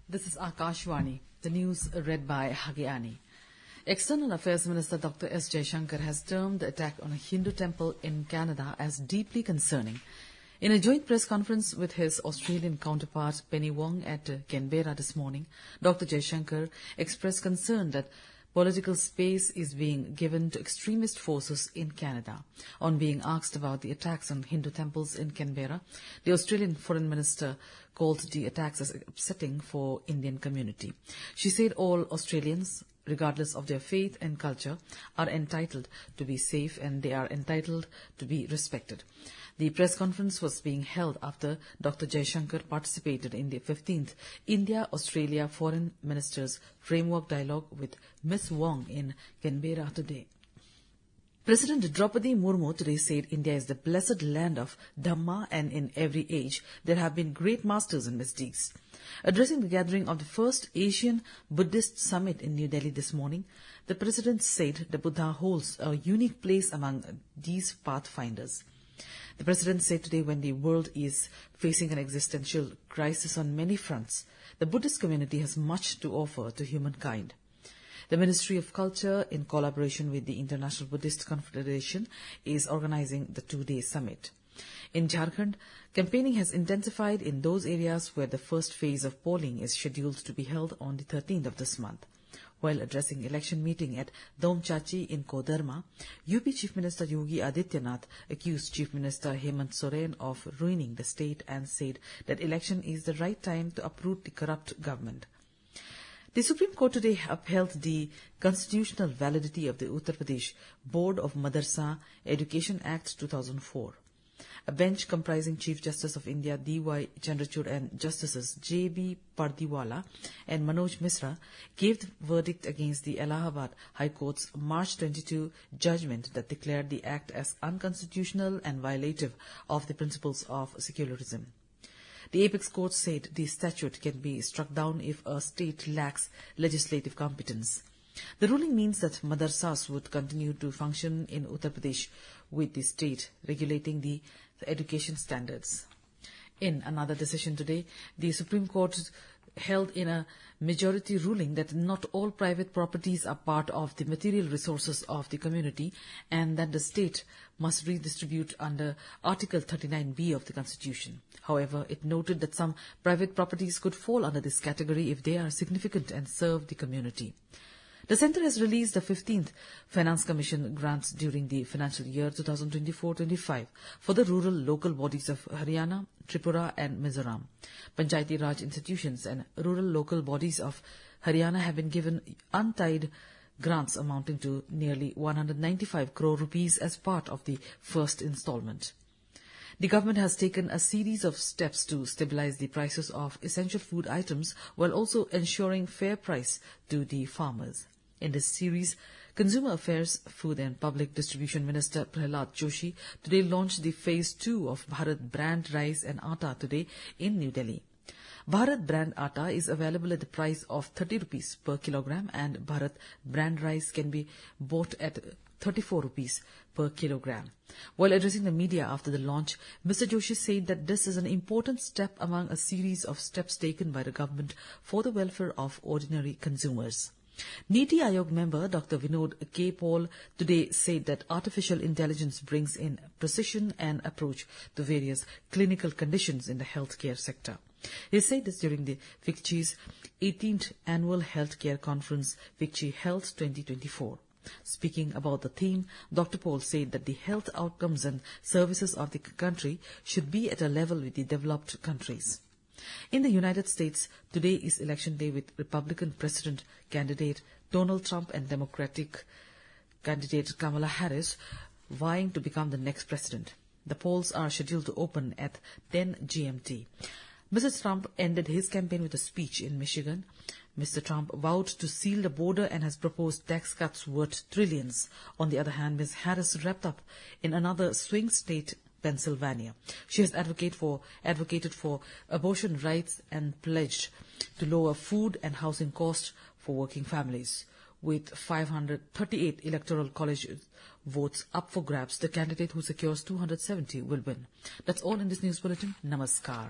This is Akashvani, the news read by Hagiani. External Affairs Minister Dr. S. Jaishankar has termed the attack on a Hindu temple in Canada as deeply concerning. In a joint press conference with his Australian counterpart Penny Wong at Canberra this morning, Dr. Jaishankar expressed concern that political space is being given to extremist forces in Canada. On being asked about the attacks on Hindu temples in Canberra, the Australian Foreign Minister called the attacks as upsetting for Indian community. She said all Australians, regardless of their faith and culture, are entitled to be safe and they are entitled to be respected. The press conference was being held after Dr. Jaishankar participated in the 15th India-Australia Foreign Ministers Framework Dialogue with Ms. Wong in Canberra today. President Draupadi Murmu today said India is the blessed land of Dhamma and in every age there have been great masters and misdeeds. Addressing the gathering of the first Asian Buddhist summit in New Delhi this morning, the President said the Buddha holds a unique place among these pathfinders. The President said today when the world is facing an existential crisis on many fronts, the Buddhist community has much to offer to humankind. The Ministry of Culture, in collaboration with the International Buddhist Confederation, is organizing the two-day summit. In Jharkhand, campaigning has intensified in those areas where the first phase of polling is scheduled to be held on the 13th of this month. While addressing election meeting at Domchachi in Koderma, UP Chief Minister Yogi Adityanath accused Chief Minister Hemant Soren of ruining the state and said that election is the right time to uproot the corrupt government. The Supreme Court today upheld the constitutional validity of the Uttar Pradesh Board of Madrasa Education Act 2004. A bench comprising Chief Justice of India D.Y. Chandrachud and Justices J.B. Pardiwala and Manoj Misra gave the verdict against the Allahabad High Court's March 22 judgment that declared the act as unconstitutional and violative of the principles of secularism. The apex court said the statute can be struck down if a state lacks legislative competence. The ruling means that madrasas would continue to function in Uttar Pradesh with the state regulating the education standards. In another decision today, the Supreme Court held in a majority ruling that not all private properties are part of the material resources of the community and that the state must redistribute under Article 39B of the Constitution. However, it noted that some private properties could fall under this category if they are significant and serve the community. The Centre has released the 15th Finance Commission grants during the financial year 2024-25 for the rural local bodies of Haryana, Tripura and Mizoram. Panchayati Raj institutions and rural local bodies of Haryana have been given untied grants amounting to nearly 195 crore rupees as part of the first installment. The government has taken a series of steps to stabilize the prices of essential food items while also ensuring fair price to the farmers. In this series, Consumer Affairs, Food and Public Distribution Minister Prahlad Joshi today launched the Phase 2 of Bharat Brand Rice and Atta today in New Delhi. Bharat Brand Atta is available at the price of 30 rupees per kilogram and Bharat Brand Rice can be bought at 34 rupees per kilogram. While addressing the media after the launch, Mr. Joshi said that this is an important step among a series of steps taken by the government for the welfare of ordinary consumers. Niti Aayog member Dr. Vinod K. Paul today said that artificial intelligence brings in precision and approach to various clinical conditions in the healthcare sector. He said this during the FICCI's 18th Annual Healthcare Conference, FICCI Health 2024. Speaking about the theme, Dr. Paul said that the health outcomes and services of the country should be at a level with the developed countries. In the United States, today is election day with Republican President candidate Donald Trump and Democratic candidate Kamala Harris vying to become the next president. The polls are scheduled to open at 10 GMT. Mr. Trump ended his campaign with a speech in Michigan. Mr. Trump vowed to seal the border and has proposed tax cuts worth trillions. On the other hand, Ms. Harris wrapped up in another swing state, Pennsylvania. She has advocated for abortion rights and pledged to lower food and housing costs for working families. With 538 electoral college votes up for grabs, the candidate who secures 270 will win. That's all in this news bulletin. Namaskar.